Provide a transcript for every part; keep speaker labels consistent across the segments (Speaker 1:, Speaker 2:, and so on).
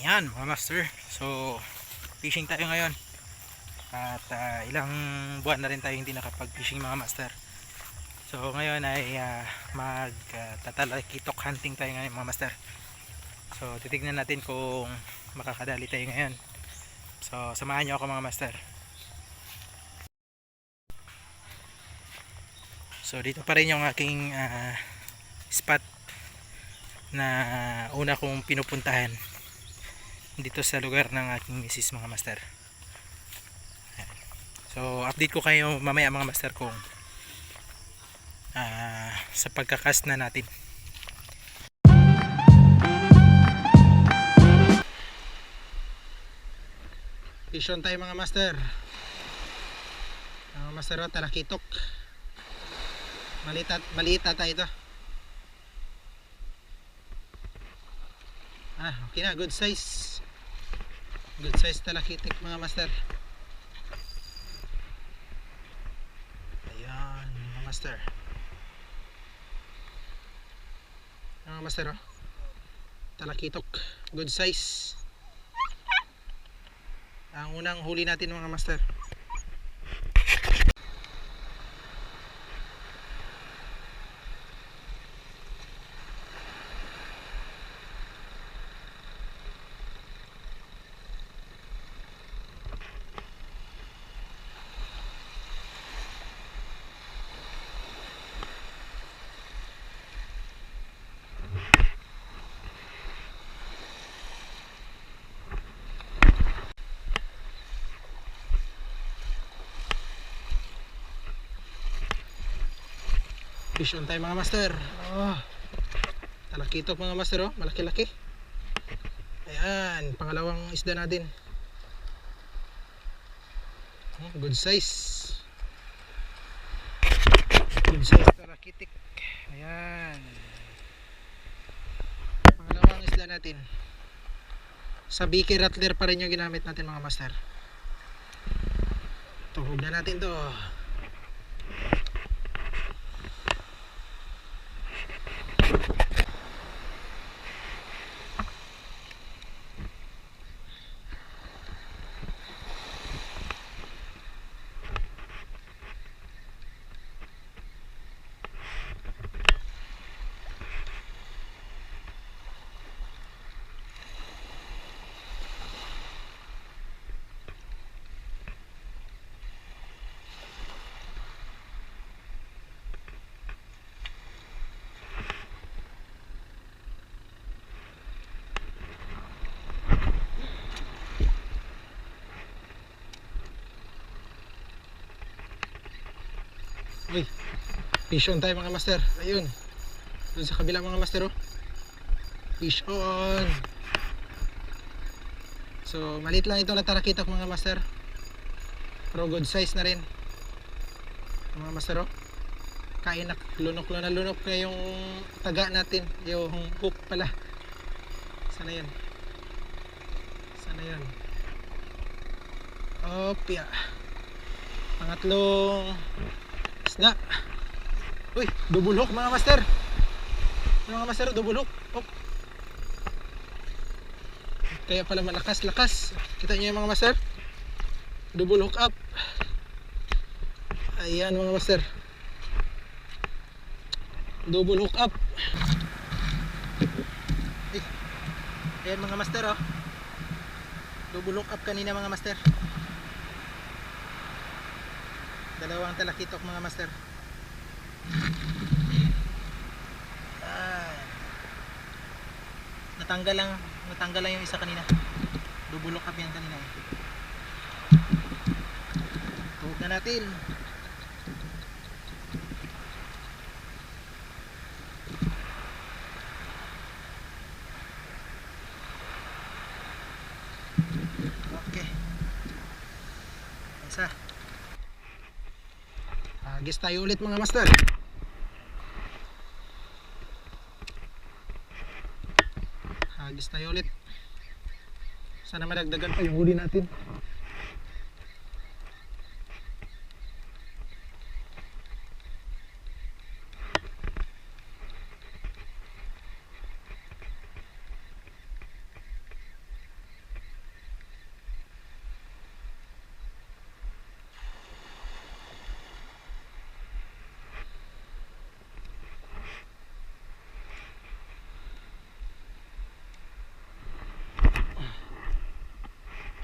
Speaker 1: Yan mga master, so fishing tayo ngayon at ilang buwan na rin tayo hindi nakapag fishing mga master. So ngayon ay mag tatalakitok hunting tayo ngayon mga master. So titignan natin kung makakadali tayo ngayon. So samahan nyo ako mga master. So dito pa rin yung aking spot na una kong pinupuntahan dito sa lugar ng aking misis mga master. So update ko kayo mamaya mga master kung sa pagkakas na natin. Fishon tayo mga master. Mga master, talakitok. Maliit tayo ito. Okay na, good size. Good size talakitik mga master. Ayan mga master. Mga master, talakitok, good size. Ang unang huli natin mga master. Fish on tayo mga master. Talakitok mga master, malaki-laki. Ayan, pangalawang isda natin. Good size. Good size talakitik. Ayan. Pangalawang isda natin. Sa Biki Rattler pa rin yung ginamit natin mga master. Tuhog na natin to. Uy, fish on tayo mga master. Ayun, doon sa kabila mga master, fish on. So maliit lang ito na tarakitok mga master, pero good size na rin mga master. Kain na, lunok na yung taga natin, yung hook pala. Sana yun, opya, pangatlong isda. Uy, double hook mga master. Double hook. Kaya pala malakas. Kita nyo yung mga master, double hook up. Ayan mga master, double hook up. Ayan mga master, double hook up kanina mga master. Dalawang talakitok mga master. Natanggal lang yung isa kanina. Double hook up yan kanina. Tuhog na natin. Okay. Isa. Agis tayo ulit mga master. Agis tayo ulit. Sana madagdagan pa yung huli natin.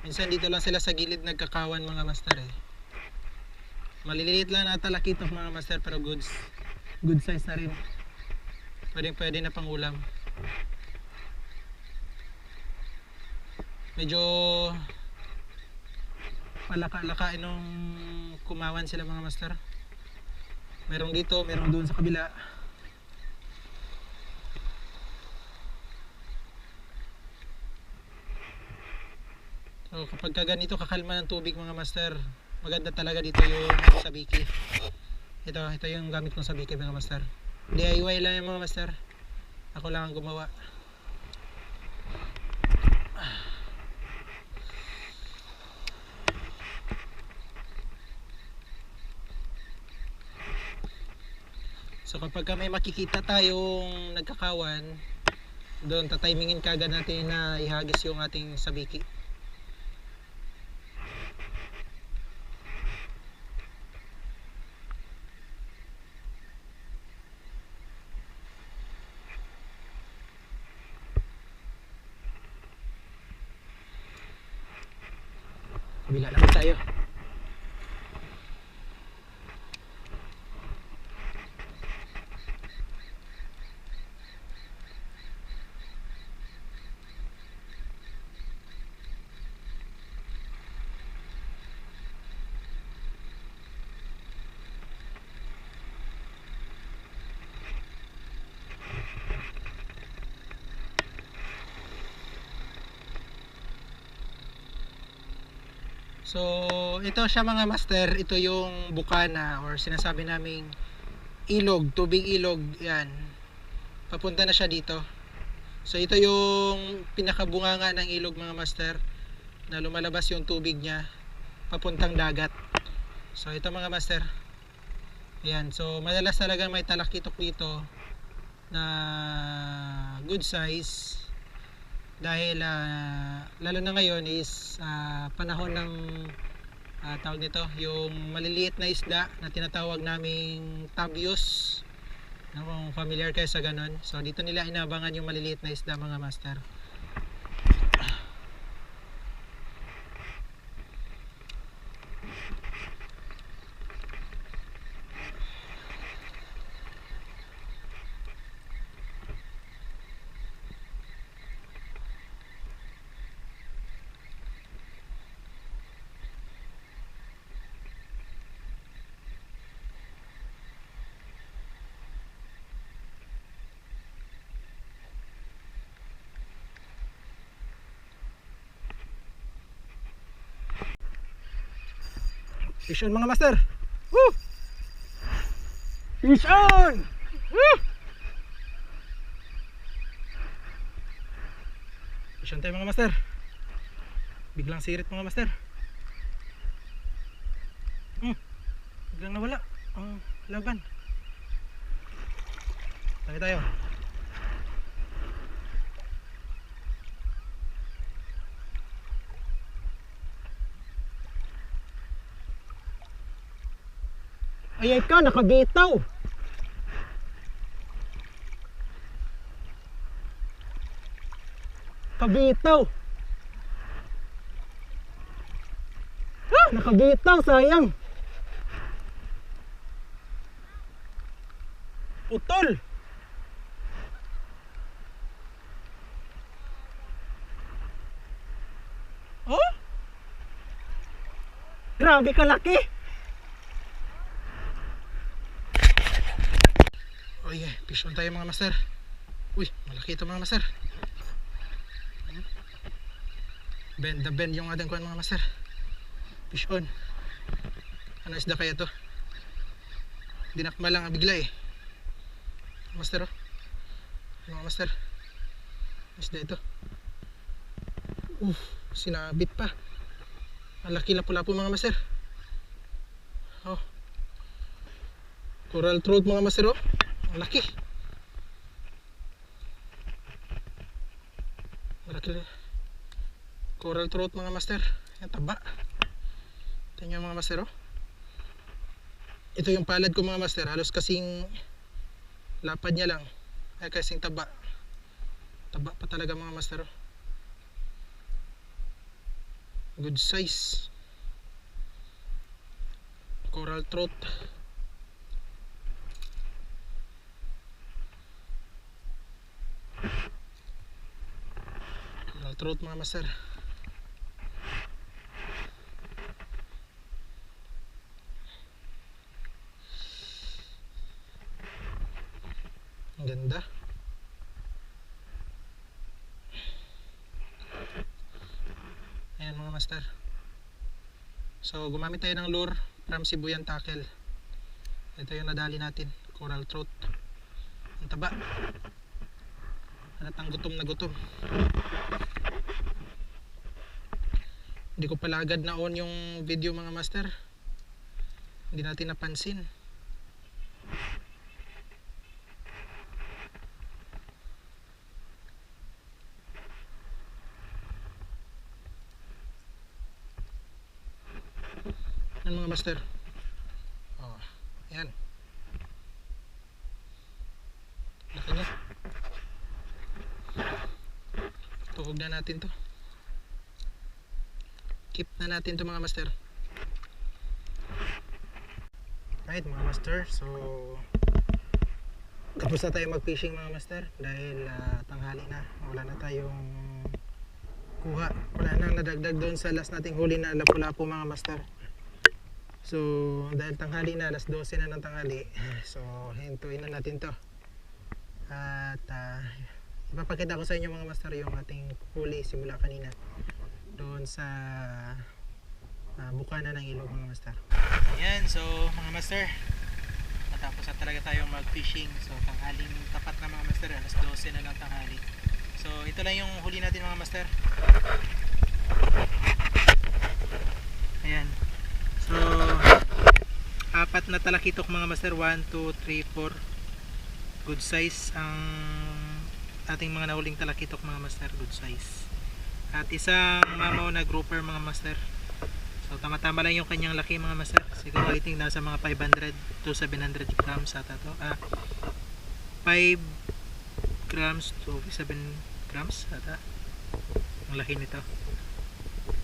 Speaker 1: Minsan dito lang sila sa gilid nagkakawan mga master eh. Maliliit lang na talakitok mga master, pero good size na rin. Pwede na pang ulam. Medyo palaka-lakain nung kumawan sila mga master. Merong dito, merong doon sa kabila. So kapag ganito kakalma ng tubig mga master, maganda talaga dito yung sabiki. Ito yung gamit kong sabiki mga master. DIY lang yung mga master. Ako lang ang gumawa. So kapag may makikita tayong nagkakawan, doon tatimingin kagad natin na ihagis yung ating sabiki. Kabila lang tayo. So ito siya mga master, ito yung bukana or sinasabi naming ilog, tubig ilog, yan. Papunta na siya dito. So ito yung pinakabunganga ng ilog mga master, na lumalabas yung tubig niya papuntang dagat. So ito mga master. Yan, so madalas talaga may talakitok dito na good size. Dahil lalo na ngayon is panahon ng tawag nito, yung maliliit na isda na tinatawag naming tabios. Kung familiar kayo sa ganon, so dito nila inabangan yung maliliit na isda mga master. Fish on mga master. Woo! Fish on! Woo! Fish on tayo mga master. Biglang sirit mga master. Biglang nawala ang laban. Tayo. Ay ka, nakabitaw. Kabitaw. Nakabitaw, sayang. Utol. Oh? Grabe kalaki. Oy, fish on tayo mga master. Uy, malaki ito mga master. Bend yung ating kuhan mga master. Fish on. Ano isda kaya to? Dinakma lang bigla eh. Master oh. Mga master. Isda ito. Sinabit pa. Ang laki lapu-lapu mga master. Oh. Coral trout mga master oh. Ang laki. Malaki. Coral trout mga master. Yan taba. Tingnan mga master oh. Ito yung palad ko mga master. Halos kasing lapad niya lang. Ay kasing taba. Taba pa talaga mga master oh. Good size. Coral trout. Coral trout mga master. Ang ganda. Ayan mga master. So gumamit tayo ng lure from Sibuyan Tackle. Ito yung nadali natin, coral trout. Ang taba. Halatang gutom na gutom. Hindi ko pala agad na on yung video mga master. Hindi natin napansin. Yan mga master. Oh, yan. Laki niya. Tuhog na natin to. Keep na natin to mga master. Right mga master. So tapos na tayo mag fishing mga master. Dahil tanghali na. Wala na tayong kuha. Wala nang nadagdag doon sa last nating huli na lapu-lapu mga master. So dahil tanghali na, alas 12 na ng tanghali, so hintuin na natin to. At ipapakita ko sa inyo mga master yung ating huli simula kanina doon sa bukana ng ilog mga master. Ayan, so mga master, natapos na talaga tayong mag fishing. So tanghaling tapat na mga master, alas 12 na ng tanghali. So ito lang yung huli natin mga master. Ayan. So, apat na talakitok mga master, 1, 2, 3, 4. Good size ang ating mga nahuling talakitok mga master, good size. At isang mamaw na grouper mga master. So, tama-tama lang yung kanyang laki mga master. Siguro I think nasa mga 500 to 700 grams ata to. 5 grams to 7 grams ata. Ang laki nito.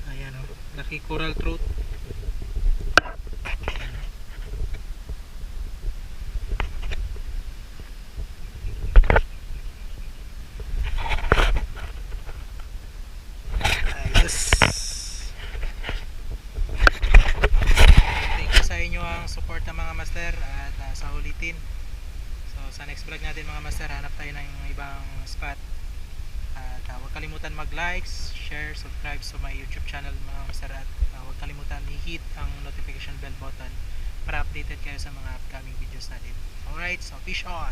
Speaker 1: Ayan o, laki coral trout. Support ng mga master at sa ulitin. So sa next vlog natin mga master, hanap tayo ng ibang spot. At huwag kalimutan mag-likes, share, subscribe sa my YouTube channel mga master. At huwag kalimutan i-hit ang notification bell button para updated kayo sa mga upcoming videos natin. Alright, so fish on!